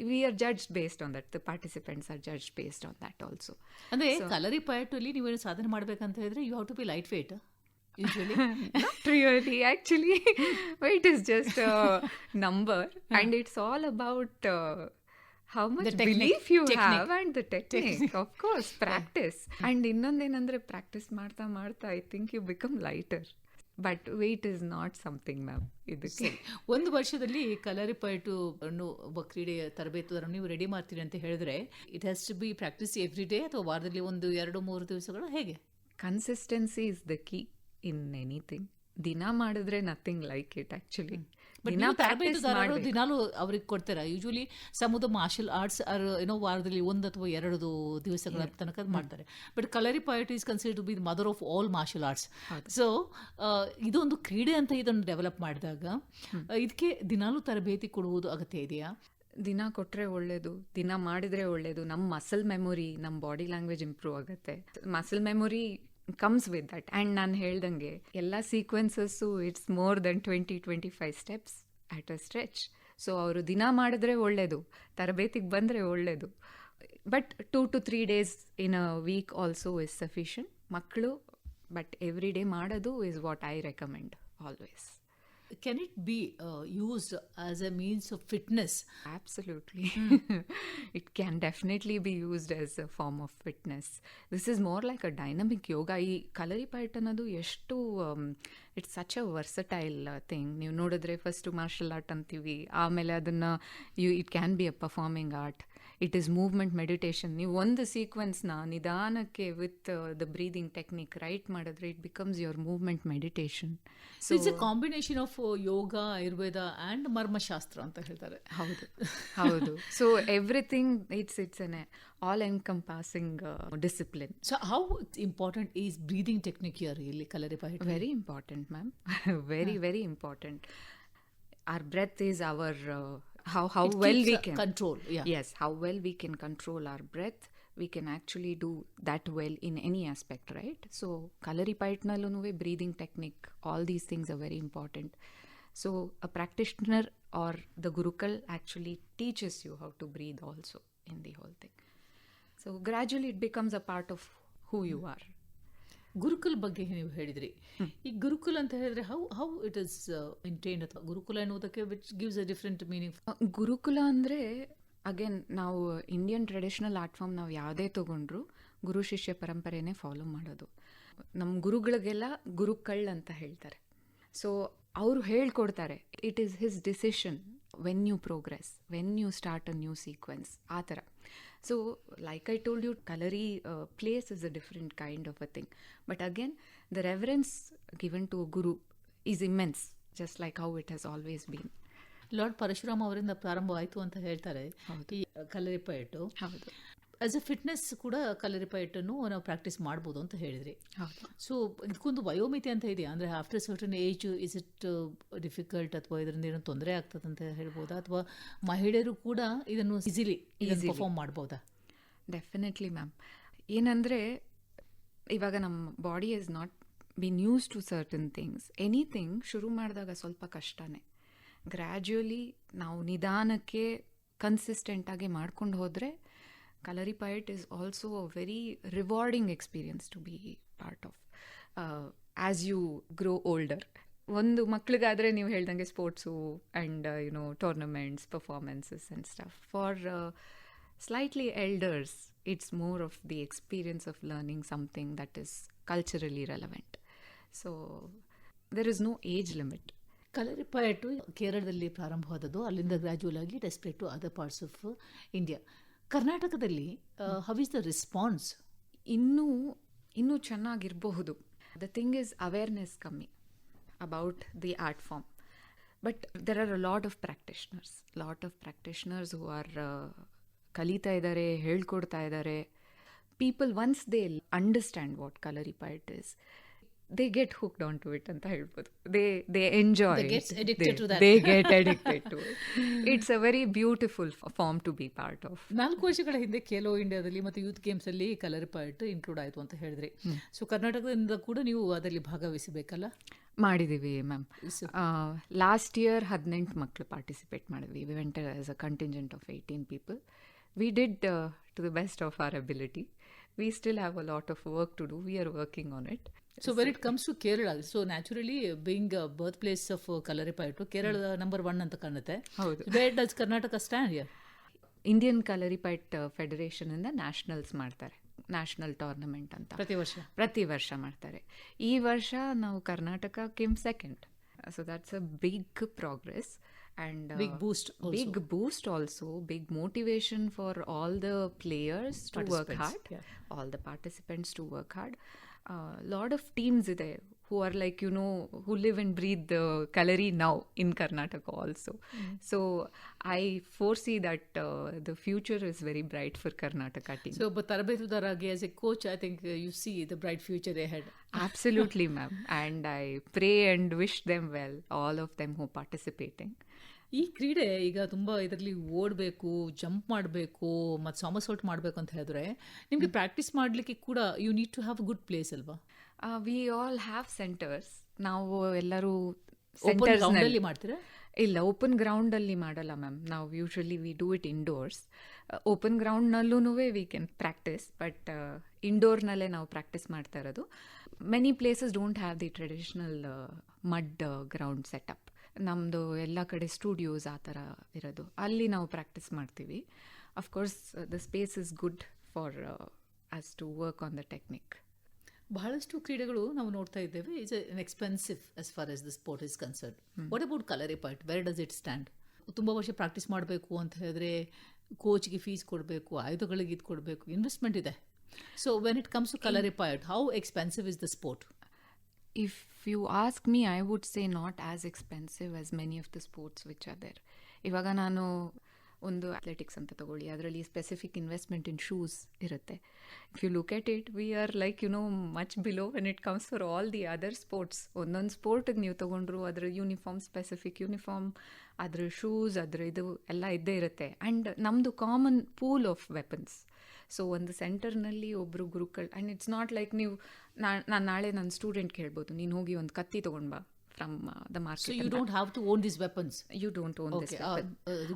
we are judged based on that. The participants are judged based on that also. ಅಂದ್ರೆ ಕಲರಿಪಯಟ್ ಅಲ್ಲಿ ನೀವೇನು ಸಾಧನೆ ಮಾಡ್ಬೇಕಂತ ಹೇಳಿದ್ರೆ you have to be light weight usually. Not really, actually. Weight is just a number, and it's all about how much belief you have and the technique. Of course, practice. And ಇನ್ನೊಂದೇನಂದ್ರೆ, ಪ್ರಾಕ್ಟೀಸ್ ಮಾಡ್ತಾ ಮಾಡ್ತಾ I think you become lighter. But weight is not something ma'am. ಇದಕ್ಕೆ ಒಂದು ವರ್ಷದಲ್ಲಿ ಕಲರಿಪಯಟು ಒಬ್ಬ ಕ್ರೀಡೆಯ ತರಬೇತುದಾರನ್ನು ನೀವು ರೆಡಿ ಮಾಡ್ತೀರಿ ಅಂತ ಹೇಳಿದ್ರೆ, it has to be practice every day, ಅಥವಾ ವಾರದಲ್ಲಿ 1-2-3 ದಿವಸಗಳು, ಹೇಗೆ? Consistency is the key in anything. ದಿನ ಮಾಡಿದ್ರೆ ನಥಿಂಗ್ ಲೈಕ್ ಇಟ್ ಆಕ್ಚುಲಿ. ತರಬೇತುದಾರರು ದಿನಾಲು ಅವ್ರಿಗೆ ಕೊಡ್ತಾರ. Usually some of the martial arts ಏನೋ ವಾರದಲ್ಲಿ 1 ಅಥವಾ 2 ದಿವಸಗಳ ತನಕ ಮಾಡ್ತಾರೆ. But Kalaripayattu is considered to be the mother of all martial arts. So ಇದೊಂದು ಕ್ರೀಡೆ ಅಂತ ಇದನ್ನು ಡೆವಲಪ್ ಮಾಡಿದಾಗ ಇದಕ್ಕೆ ದಿನಾಲು ತರಬೇತಿ ಕೊಡುವುದು ಅಗತ್ಯ ಇದೆಯಾ? ದಿನ ಕೊಟ್ಟರೆ ಒಳ್ಳೇದು, ದಿನ ಮಾಡಿದರೆ ಒಳ್ಳೇದು. ನಮ್ಮ ಮಸಲ್ ಮೆಮೊರಿ, ನಮ್ಮ ಬಾಡಿ ಲ್ಯಾಂಗ್ವೇಜ್ ಇಂಪ್ರೂವ್ ಆಗುತ್ತೆ. Muscle memory comes with that. And ನಾನು ಹೇಳ್ದಂಗೆ ಎಲ್ಲ sequences it's more than 20-25 steps at a stretch. So ಅವರು ದಿನ ಮಾಡಿದ್ರೆ ಒಳ್ಳೇದು, ತರಬೇತಿಗೆ ಬಂದರೆ ಒಳ್ಳೇದು. But 2 to 3 days in a week also is sufficient. ಮಕ್ಕಳು ಬಟ್ ಎವ್ರಿ ಡೇ ಮಾಡೋದು is what I recommend always. Can it be used as a means of fitness? Absolutely. It can definitely be used as a form of fitness. This is more like a dynamic yoga. ಈ ಕಲರಿಪಯಟ್ ಅನ್ನೋದು ಎಷ್ಟು it's such a versatile thing. ನೀವು ನೋಡಿದ್ರೆ ಫಸ್ಟ್ ಮಾರ್ಷಲ್ ಆರ್ಟ್ ಅಂತೀವಿ, ಆಮೇಲೆ ಅದನ್ನು it can be a performing art. It is movement meditation. ನೀವು ಒಂದು ಸೀಕ್ವೆನ್ಸ್ನ ನಿಧಾನಕ್ಕೆ with the breathing technique right ಮಾಡಿದ್ರೆ it becomes your movement meditation. So it's a combination of yoga, Ayurveda and Marmashastra ಅಂತ ಹೇಳ್ತಾರೆ. ಹೌದು ಹೌದು. So everything it's an all encompassing discipline. So how important is breathing technique here ಇಲ್ಲಿ ಕಲರಿಪಯಟ್? Very important ma'am. Very very important. Our breath is our how well we can control. Yes, how well we can control our breath. We can actually do that well in any aspect, right? So ಕಲರಿಪಯಟ್ ನಲ್ಲೂ breathing technique, all these things are very important. So a practitioner or the gurukul actually teaches you how to breathe also in the whole thing. So gradually it becomes a part of who you are. Gurukul ಬಗ್ಗೆ ನೀವು ಹೇಳಿದ್ರಿ. ಈ ಗುರುಕುಲ್ ಅಂತ ಹೇಳಿದ್ರೆ ಹೌ ಇಟ್ ಇಸ್ ಮೇಂಟೈನ್ಡ್, ಅಥವಾ ಗುರುಕುಲ ಎನ್ನುವುದಕ್ಕೆ which gives a different meaning? Gurukula ಅಂದರೆ ಅಗೇನ್ ನಾವು ಇಂಡಿಯನ್ ಟ್ರೆಡಿಷನಲ್ ಆರ್ಟ್ ಫಾರ್ಮ್ ನಾವು ಯಾವುದೇ ತೊಗೊಂಡ್ರು ಗುರು ಶಿಷ್ಯ ಪರಂಪರೆನೇ ಫಾಲೋ ಮಾಡೋದು. ನಮ್ಮ ಗುರುಗಳಿಗೆಲ್ಲ ಗುರುಕಳ್ ಅಂತ ಹೇಳ್ತಾರೆ. ಸೊ ಅವರು ಹೇಳ್ಕೊಡ್ತಾರೆ, it is his decision when you progress, when you start a new sequence, ಆ ಥರ. So like I told you, Kalari place is a different kind of a thing. But again, the reverence given to a guru is immense, just like how it has always been. Lord Parashuram ಅವರಿಂದ ಪ್ರಾರಂಭವಾಯಿತು ಅಂತ ಹೇಳ್ತಾರೆ ಈ ಕಲರಿಪಯಟ್. ಹೌದು. ಆಸ್ ಎ ಫಿಟ್ನೆಸ್ ಕೂಡ ಕಲರಿಪಯಟನ್ನು ನಾವು ಪ್ರಾಕ್ಟೀಸ್ ಮಾಡ್ಬೋದು ಅಂತ ಹೇಳಿದ್ರಿ. ಹೌದು. ಸೊ ಇದಕ್ಕೊಂದು ವಯೋಮಿತಿ ಅಂತ ಇದೆಯಾ? ಅಂದರೆ after certain age is it difficult, ಅಥವಾ ಇದರಿಂದ ಏನೋ ತೊಂದರೆ ಆಗ್ತದೆ ಅಂತ ಹೇಳ್ಬೋದಾ, ಅಥವಾ ಮಹಿಳೆಯರು ಕೂಡ ಇದನ್ನು ಈಸಿಲಿ ಪರ್ಫಾರ್ಮ್ ಮಾಡ್ಬೋದಾ? Definitely ma'am. ಏನಂದರೆ ಇವಾಗ ನಮ್ಮ body is not been use to certain things. Anything ಶುರು ಮಾಡಿದಾಗ ಸ್ವಲ್ಪ ಕಷ್ಟನೇ. ಗ್ರ್ಯಾಜುಯಲಿ ನಾವು ನಿಧಾನಕ್ಕೆ ಕನ್ಸಿಸ್ಟೆಂಟಾಗಿ ಮಾಡ್ಕೊಂಡು ಹೋದರೆ ಕಲರಿಪಯಟ್ is also a very rewarding experience to be part of as you grow older. ಒಂದು ಮಕ್ಳಿಗಾದರೆ ನೀವು ಹೇಳ್ದಂಗೆ sports and tournaments, performances and stuff. For slightly elders it's more of the experience of learning something that is culturally relevant. So there is no age limit. Kalaripayattu ಕೇರಳದಲ್ಲಿ ಪ್ರಾರಂಭವಾದದ್ದು, ಅಲ್ಲಿಂದ ಗ್ರ್ಯಾಜುವಲ್ ಆಗಿ it spread to other parts of India. ಕರ್ನಾಟಕದಲ್ಲಿ ಹೌ ಇಸ್ ದ ರೆಸ್ಪಾನ್ಸ್? ಇನ್ನೂ ಚೆನ್ನಾಗಿರಬಹುದು. ದ ಥಿಂಗ್ ಇಸ್ ಅವೇರ್ನೆಸ್ ಕಮ್ಮಿ about the art form. But there are a lot of practitioners who are ಕಲಿತಾ ಇದ್ದಾರೆ, ಹೇಳ್ಕೊಡ್ತಾ ಇದ್ದಾರೆ. People once they understand what Kalaripayattu is, they get hooked on to it ಅಂತ ಹೇಳ್ಬೋದು. They enjoy, They get addicted to that. They get addicted to it. It's a very beautiful form to be part of. 4 ವರ್ಷಗಳ ಹಿಂದೆ ಖೇಲೋ ಇಂಡಿಯಾದಲ್ಲಿ ಮತ್ತು ಯೂತ್ ಗೇಮ್ಸ್ ಅಲ್ಲಿ ಕಲರ್ ಪಾಯಿಂಟ್ ಇನ್ಕ್ಲೂಡ್ ಆಯಿತು ಅಂತ ಹೇಳಿದ್ರಿ. ಸೊ ಕರ್ನಾಟಕದಿಂದ ಕೂಡ ನೀವು ಅದರಲ್ಲಿ ಭಾಗವಹಿಸಬೇಕಲ್ಲ? ಮಾಡಿದ್ದೀವಿ ಮ್ಯಾಮ್. ಲಾಸ್ಟ್ ಇಯರ್ 18 ಮಕ್ಕಳು ಪಾರ್ಟಿಸಿಪೇಟ್ ಮಾಡಿದ್ವಿ. We went as a contingent of 18 people. We did to the best of our ability. We still have a lot of work to do. We are working on it. So when it comes to Kerala, so naturally being a birthplace of Kalaripayattu, Kerala number 1 ಅಂತ ಕಾಣುತ್ತೆ. Where does Karnataka stand here? Indian Kalaripayattu federation ಇಂದ ನ್ಯಾಷನಲ್ಸ್ ಮಾಡ್ತಾರೆ, ನ್ಯಾಷನಲ್ ಟೂರ್ನಮೆಂಟ್ ಅಂತ ಪ್ರತಿ ವರ್ಷ ಮಾಡ್ತಾರೆ. ಈ ವರ್ಷ ನಾವು Karnataka came second. So that's a big progress and big boost also, big motivation for all the players to work hard, all the participants to work hard. Lot of teams there who are like, you know, who live and breathe the Kalari now in Karnataka also. So I foresee that the future is very bright for Karnataka team. So but Tarabetudaraagi, as a coach, I think you see the bright future ahead. Absolutely ma'am, and I pray and wish them well, all of them who participating. ಈ ಕ್ರೀಡೆ ಈಗ ತುಂಬ ಇದರಲ್ಲಿ ಓಡಬೇಕು, ಜಂಪ್ ಮಾಡಬೇಕು ಮತ್ತು ಸಾಮರ್ಸೌಟ್ ಮಾಡಬೇಕು ಅಂತ ಹೇಳಿದ್ರೆ ನಿಮಗೆ ಪ್ರಾಕ್ಟೀಸ್ ಮಾಡಲಿಕ್ಕೆ ಕೂಡ you need to have good place ಅಲ್ವಾ? We all have centres. ನಾವು ಎಲ್ಲರೂ ಸೆಂಟರ್ಸ್ನಲ್ಲಿ ಮಾಡ್ತೀರಾ? ಇಲ್ಲ, ಓಪನ್ ಗ್ರೌಂಡಲ್ಲಿ ಮಾಡಲ್ಲ ಮ್ಯಾಮ್. ನಾವು usually we do it indoors. Open ಗ್ರೌಂಡ್ನಲ್ಲೂ ವಿ ಕ್ಯಾನ್ ಪ್ರಾಕ್ಟೀಸ್, ಬಟ್ ಇಂಡೋರ್ನಲ್ಲೇ ನಾವು ಪ್ರಾಕ್ಟೀಸ್ ಮಾಡ್ತಾ ಇರೋದು. Many places don't have the traditional mud ground setup. ನಮ್ಮದು ಎಲ್ಲ ಕಡೆ ಸ್ಟುಡಿಯೋಸ್ ಆ ಥರ ಇರೋದು, ಅಲ್ಲಿ ನಾವು ಪ್ರಾಕ್ಟೀಸ್ ಮಾಡ್ತೀವಿ. Of course the space is good for us to work on the technique. ಬಹಳಷ್ಟು ಕ್ರೀಡೆಗಳು ನಾವು ನೋಡ್ತಾ ಇದ್ದೇವೆ it's an expensive as far as the sport is concern. What about Kalaripayattu, where does it stand? ತುಂಬ ವರ್ಷ ಪ್ರಾಕ್ಟೀಸ್ ಮಾಡಬೇಕು ಅಂತ ಹೇಳಿದ್ರೆ ಕೋಚ್ಗೆ ಫೀಸ್ ಕೊಡಬೇಕು, ಆಯುಧಗಳಿಗೆ ಇದು ಕೊಡಬೇಕು, ಇನ್ವೆಸ್ಟ್ಮೆಂಟ್ ಇದೆ. So when it comes to Kalaripayattu, how expensive is the sport? If you ask me, I would say not as expensive as many of the sports which are there. ಇವಾಗ ನಾನು ಒಂದು ಅಥ್ಲೆಟಿಕ್ಸ್ ಅಂತ ತಗೊಳ್ಳಿ, ಅದರಲ್ಲಿ ಸ್ಪೆಸಿಫಿಕ್ ಇನ್ವೆಸ್ಟ್ಮೆಂಟ್ ಇನ್ ಶೂಸ್ ಇರುತ್ತೆ. If you look at it, we are like you know much below when it comes for all the other sports. ಒಂದೊಂದು ಸ್ಪೋರ್ಟಿಗೆ ನೀವು ತೊಗೊಂಡ್ರು ಅದರ ಯೂನಿಫಾರ್ಮ್, ಸ್ಪೆಸಿಫಿಕ್ ಯೂನಿಫಾರ್ಮ್, ಅದ್ರ ಶೂಸ್, ಅದ್ರ ಇದು ಎಲ್ಲ ಇದ್ದೇ ಇರುತ್ತೆ. ಆ್ಯಂಡ್ ನಮ್ಮದು common pool of weapons. So ಒಂದು ಸೆಂಟರ್ನಲ್ಲಿ ಒಬ್ಬರು ಗುರುಗಳು, ಆ್ಯಂಡ್ ಇಟ್ಸ್ ನಾಟ್ ಲೈಕ್ ನೀವು ನಾನು ನಾಳೆ ನನ್ನ ಸ್ಟೂಡೆಂಟ್ಗೆ ಹೇಳ್ಬೋದು, ನೀನು ಹೋಗಿ ಒಂದು ಕತ್ತಿ ತೊಗೊಂಡು ಬಾ from the market. So you don't have to own these weapons. You don't own this weapon.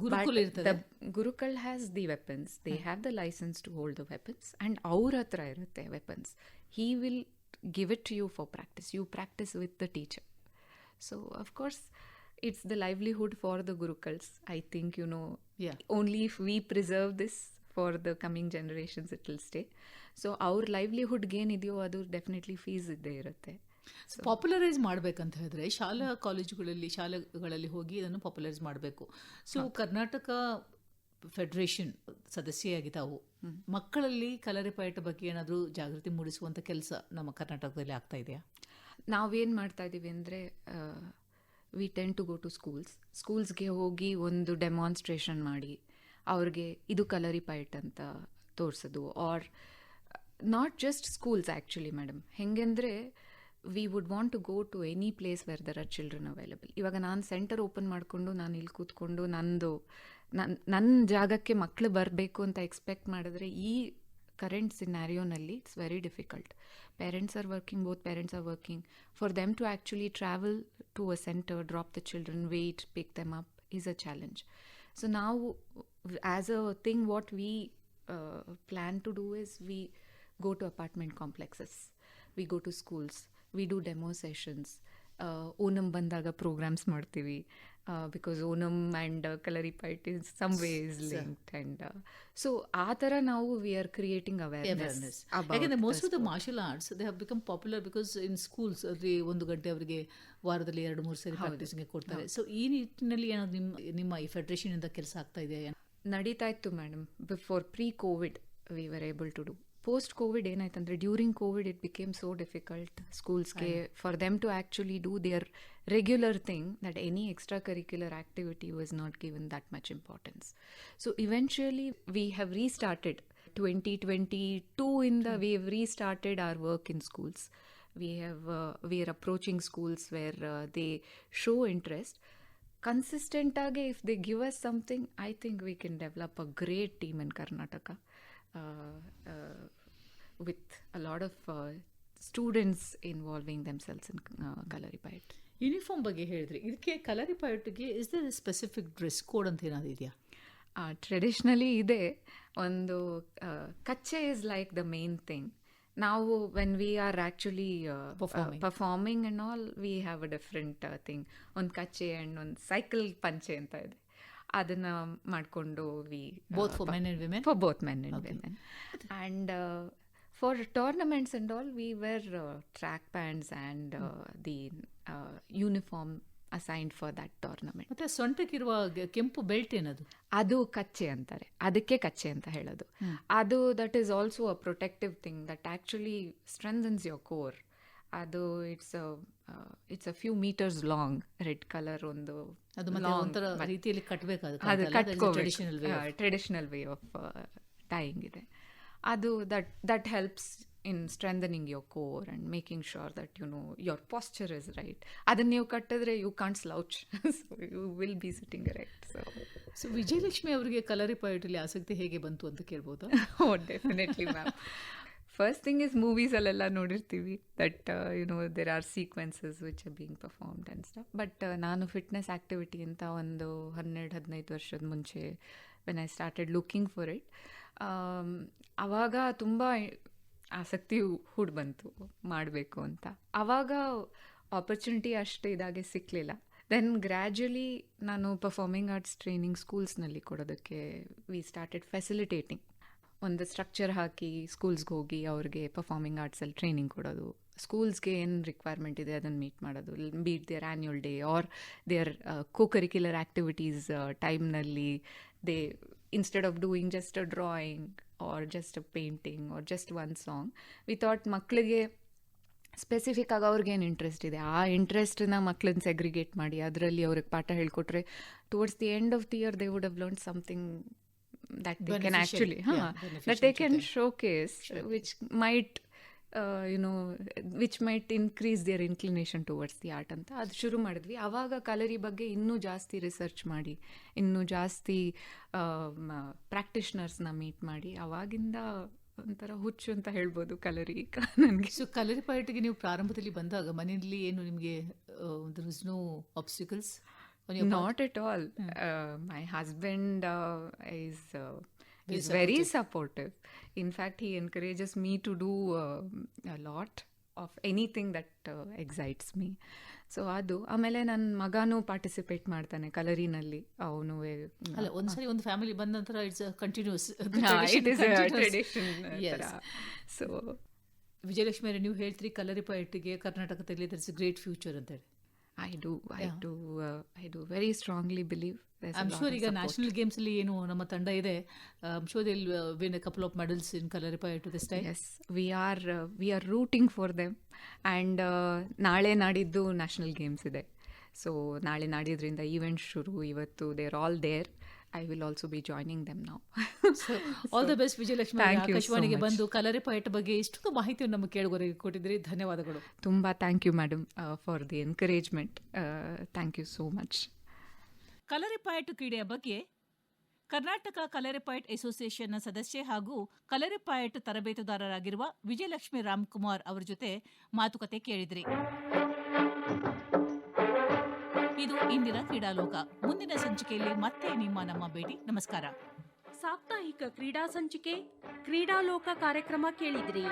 Gurukul the Gurukul has the weapons. They have the license to hold the weapons, and ಅವ್ರ ಹತ್ರ ಇರುತ್ತೆ weapons. He will give it to you for practice. You practice with the teacher. So of course it's the livelihood for the Gurukuls. I think, you know, only if we preserve this for the coming generations it will stay. So our livelihood gain ಇದೆಯೋ ಅದು ಡೆಫಿನೆಟ್ಲಿ ಫೀಸ್ ಇದ್ದೇ ಇರುತ್ತೆ. ಪಾಪ್ಯುಲರೈಸ್ ಮಾಡಬೇಕಂತ ಹೇಳಿದ್ರೆ ಶಾಲೆಗಳಲ್ಲಿ ಹೋಗಿ ಇದನ್ನು ಪಾಪ್ಯುಲರೈಸ್ ಮಾಡಬೇಕು. ಸೊ ಕರ್ನಾಟಕ ಫೆಡರೇಷನ್ ಸದಸ್ಯೆಯಾಗಿ ತಾವು ಮಕ್ಕಳಲ್ಲಿ ಕಲರಿಪಯಟ ಬಗ್ಗೆ ಏನಾದರೂ ಜಾಗೃತಿ ಮೂಡಿಸುವಂಥ ಕೆಲಸ ನಮ್ಮ ಕರ್ನಾಟಕದಲ್ಲಿ ಆಗ್ತಾ ಇದೆಯಾ? ನಾವೇನು ಮಾಡ್ತಾ ಇದ್ದೀವಿ ಅಂದರೆ, we tend to go to ಸ್ಕೂಲ್ಸ್ಗೆ ಹೋಗಿ ಒಂದು ಡೆಮಾನ್ಸ್ಟ್ರೇಷನ್ ಮಾಡಿ ಅವ್ರಿಗೆ ಇದು ಕಲರಿಪೈಟ್ ಅಂತ ತೋರಿಸೋದು. Are not just schools actually madam, ಹೆಂಗೆಂದರೆ we would want to go to any place where there are children available. ಇವಾಗ ನಾನು ಸೆಂಟರ್ ಓಪನ್ ಮಾಡಿಕೊಂಡು ನಾನು ಇಲ್ಲಿ ಕೂತ್ಕೊಂಡು ನನ್ನ ಜಾಗಕ್ಕೆ ಮಕ್ಕಳು ಬರಬೇಕು ಅಂತ ಎಕ್ಸ್ಪೆಕ್ಟ್ ಮಾಡಿದ್ರೆ ಈ ಕರೆಂಟ್ ಸಿನಾರಿಯೋನಲ್ಲಿ it's very difficult. Parents are working, both parents are working. For them to actually travel to a centre, drop the children, wait, pick them up is a challenge. So now as a thing what we plan to do is we go to apartment complexes, we go to schools, we do demo sessions. Onam bandaga programs ಮಾಡ್ತೀವಿ, because Onam and Kalaripayat is some ways linked, and so ಆ ಥರ ನಾವು we are creating awareness about. ಯಾಕಂದರೆ most of the martial arts they have become popular because in schools ಅಲ್ಲಿ 1 ಗಂಟೆ ಅವರಿಗೆ ವಾರದಲ್ಲಿ 2-3 ಸರಿ ಪ್ರಾಕ್ಟೀಸ್ಗೆ ಕೊಡ್ತಾರೆ. ಸೊ ಈ ನಿಟ್ಟಿನಲ್ಲಿ ಏನಾದ್ರು ನಿಮ್ಮ ಈ ಫೆಡರೇಷನ್ ಇಂದ ಕೆಲಸ ಆಗ್ತಾ ಇದೆಯಾ? ನಡೀತಾ ಇತ್ತು madam. Before pre COVID we were able to do. Post COVID ಏನಾಯ್ತಂದರೆ, during COVID it became so difficult ಸ್ಕೂಲ್ಸ್ಗೆ for them to actually do their regular thing, that any extra curricular activity was not given that much importance. So eventually we have restarted 2022 ಇಂದ we have restarted our work in schools. we are approaching schools where they show interest. Consistent ಆಗಿ if they give us something, I think we can develop a great team in Karnataka with a lot of students involving themselves in Kalaripayat. Uniform ಬಗ್ಗೆ ಹೇಳಿದ್ರಿ, ಇದಕ್ಕೆ ಕಲರಿಪಯಟ್ಗೆ is the specific dress code ಅಂತ ಏನಾದ್ರು ಇದೆಯಾ? ಟ್ರೆಡಿಷ್ನಲಿ ಇದೆ ಒಂದು. ಕಚ್ಚೆ is like the main thing. ನಾವು when we are actually performing and all, we have a different thing. ಒಂದು ಕಚ್ಚೆ ಆ್ಯಂಡ್ ಒಂದು ಸೈಕಲ್ ಪಂಚೆ ಅಂತ ಇದೆ, ಅದನ್ನು ಮಾಡಿಕೊಂಡು we both for men and women, for both men and women. And for tournaments and all, we wear track pants and the uniform assigned for that tournament. ಮತ್ತೆ ಸೊಂಟಕ್ಕಿರುವ ಕೆಂಪು ಬೆಲ್ಟ್ ಏನದು? ಅದು ಕಚ್ಚೆ ಅಂತಾರೆ, ಅದಕ್ಕೆ ಕಚ್ಚೆ ಅಂತ ಹೇಳೋದು. ಅದು that is also a protective thing that actually strengthens your core. ಅದು it's a few metres long, red colour ಒಂದು. ಅದು ಮತ್ತೆ ಒಂಥರ ರೀತಿಯಲ್ಲಿ ಕಟ್ಟಬೇಕು, ಅದು ಟ್ರೆಡಿಷನಲ್ ವೇ ಆಫ್ ಟೈಯಿಂಗ್ ಇದೆ. ಅದು that helps in strengthening your core and making sure that you know your posture is right. ಅದನ್ನು ನೀವು ಕಟ್ಟಿದ್ರೆ you can't slouch, so you will be sitting right. So Vijayalakshmi ಅವರಿಗೆ ಕಲರಿಪಯಟಲ್ಲಿ ಆಸಕ್ತಿ ಹೇಗೆ ಬಂತು ಅಂತ ಕೇಳ್ಬೋದಾ? Oh definitely ma'am. First thing is ಮೂವೀಸಲ್ಲೆಲ್ಲ ನೋಡಿರ್ತೀವಿ that there are sequences which are being performed and stuff. But ನಾನು ಫಿಟ್ನೆಸ್ ಆ್ಯಕ್ಟಿವಿಟಿ ಅಂತ ಒಂದು 12-15 ವರ್ಷದ ಮುಂಚೆ when I started looking for it, ಆವಾಗ ತುಂಬ ಆಸಕ್ತಿ ಹೂಡ್ ಬಂತು ಮಾಡಬೇಕು ಅಂತ. ಆವಾಗ ಆಪರ್ಚುನಿಟಿ ಅಷ್ಟು ಇದಾಗೆ ಸಿಕ್ಕಲಿಲ್ಲ. ದೆನ್ ಗ್ರ್ಯಾಜುಲಿ ನಾನು ಪರ್ಫಾರ್ಮಿಂಗ್ ಆರ್ಟ್ಸ್ ಟ್ರೈನಿಂಗ್ ಸ್ಕೂಲ್ಸ್ನಲ್ಲಿ ಕೊಡೋದಕ್ಕೆ ವಿ ಸ್ಟಾರ್ಟೆಡ್ ಫೆಸಿಲಿಟೇಟಿಂಗ್. ಒಂದು ಸ್ಟ್ರಕ್ಚರ್ ಹಾಕಿ ಸ್ಕೂಲ್ಸ್ಗೆ ಹೋಗಿ ಅವ್ರಿಗೆ ಪರ್ಫಾರ್ಮಿಂಗ್ ಆರ್ಟ್ಸಲ್ಲಿ ಟ್ರೈನಿಂಗ್ ಕೊಡೋದು, ಸ್ಕೂಲ್ಸ್ಗೆ ಏನು ರಿಕ್ವೈರ್ಮೆಂಟ್ ಇದೆ ಅದನ್ನು ಮೀಟ್ ಮಾಡೋದು, be it their annual day or their co curricular activities ಟೈಮ್ನಲ್ಲಿ they instead of doing just a drawing or just a painting or just one song, we thought ಮಕ್ಕಳಿಗೆ ಸ್ಪೆಸಿಫಿಕ್ ಆಗಿ ಅವ್ರಿಗೇನು ಇಂಟ್ರೆಸ್ಟ್ ಇದೆ ಆ ಇಂಟ್ರೆಸ್ಟನ್ನ ಮಕ್ಕಳನ್ನ ಸೆಗ್ರಿಗೇಟ್ ಮಾಡಿ ಅದರಲ್ಲಿ ಅವ್ರಿಗೆ ಪಾಠ ಹೇಳ್ಕೊಟ್ರೆ towards the end of the year they would have learn something that they can actually that they can showcase, which might which might increase their inclination towards the art ಅಂತ ಅದು ಶುರು ಮಾಡಿದ್ವಿ. ಆವಾಗ ಕಲರಿ ಬಗ್ಗೆ ಇನ್ನೂ ಜಾಸ್ತಿ ರಿಸರ್ಚ್ ಮಾಡಿ ಇನ್ನೂ ಜಾಸ್ತಿ ಪ್ರಾಕ್ಟಿಷನರ್ಸ್ನ ಮೀಟ್ ಮಾಡಿ ಆವಾಗಿಂದ ಒಂಥರ ಹುಚ್ಚು ಅಂತ ಹೇಳ್ಬೋದು ಕಲರಿ ನನಗೆ. ಸೊ ಕಲರಿಪಯಟ್ಗೆ ನೀವು ಪ್ರಾರಂಭದಲ್ಲಿ ಬಂದಾಗ ಮನೆಯಲ್ಲಿ ಏನು ನಿಮಗೆ there was no obstacles? Not at all. My husband is very supportive. In fact, he encourages me to do a lot of anything that excites me. So ಅದು ಆಮೇಲೆ ನನ್ನ ಮಗನೂ ಪಾರ್ಟಿಸಿಪೇಟ್ ಮಾಡ್ತಾನೆ ಕಲರಿನಲ್ಲಿ. ಅವನು ಅಲ್ಲ ಒಂದ್ಸರಿ ಒಂದು ಫ್ಯಾಮಿಲಿ ಬಂದ ನಂತರ it's continues, it is tradition. So Vijayalakshmi ನೀವು ಹೇಳ್ತೀರಿ ಕಲರಿಪಯಟ್ಗೆ ಕರ್ನಾಟಕದಲ್ಲಿ ದರ್ ಇಸ್ ಗ್ರೇಟ್ ಫ್ಯೂಚರ್ ಅಂತ ಹೇಳಿ. I do very strongly believe. I'm sure ಈಗ ನ್ಯಾಷನಲ್ ಗೇಮ್ಸ್ ಅಲ್ಲಿ ಏನು ನಮ್ಮ ತಂಡ ಇದೆ, I'm sure they'll win a couple of medals in Kalaripayattu this time. Yes, we are rooting for them. And ನಾಳೆ ನಾಡಿದ್ದು ನ್ಯಾಷನಲ್ ಗೇಮ್ಸ್ ಇದೆ. ಸೊ ನಾಳೆ ನಾಡಿದ್ರಿಂದ ಈವೆಂಟ್ ಶುರು. ಇವತ್ತು they are all there. I will also be joining them now. So all the best Vijayalakshmi. ಆಕಾಶವಾಣಿಗೆ ಬಂದು ಕಲರಿಪಯಟ್ ಬಗ್ಗೆ ಇಷ್ಟೊಂದು ಮಾಹಿತಿಯನ್ನು ನಮ್ಮ ಕೇಳುಗರಿಗೆ ಕೊಟ್ಟಿದ್ದೀರಿ, ಧನ್ಯವಾದಗಳು. ತುಂಬ thank you madam for the encouragement. Thank you so much. Kalaripayattu ಕ್ರೀಡೆಯ ಬಗ್ಗೆ ಕರ್ನಾಟಕ ಕಲರಿಪಯಟ್ ಅಸೋಸಿಯೇಷನ್ನ ಸದಸ್ಯೆ ಹಾಗೂ ಕಲರಿಪಯಟ್ ತರಬೇತುದಾರರಾಗಿರುವ ವಿಜಯಲಕ್ಷ್ಮಿ ರಾಮ್ಕುಮಾರ್ ಅವರ ಜೊತೆ ಮಾತುಕತೆ ಕೇಳಿದ್ರಿ. ಇದು ಇಂದಿನ ಕ್ರೀಡಾಲೋಕ. ಮುಂದಿನ ಸಂಚಿಕೆಯಲ್ಲಿ ಮತ್ತೆ ನಮ್ಮ ಭೇಟಿ. ನಮಸ್ಕಾರ. ಸಾಪ್ತಾಹಿಕ ಕ್ರೀಡಾ ಸಂಚಿಕೆ ಕ್ರೀಡಾಲೋಕ ಕಾರ್ಯಕ್ರಮ ಕೇಳಿದ್ರಿ.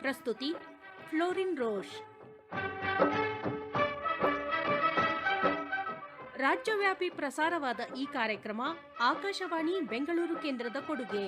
ಪ್ರಸ್ತುತಿ ಫ್ಲೋರಿನ್ ರೋಷ್. ರಾಜ್ಯವ್ಯಾಪಿ ಪ್ರಸಾರವಾದ ಈ ಕಾರ್ಯಕ್ರಮ ಆಕಾಶವಾಣಿ ಬೆಂಗಳೂರು ಕೇಂದ್ರದ ಕೊಡುಗೆ.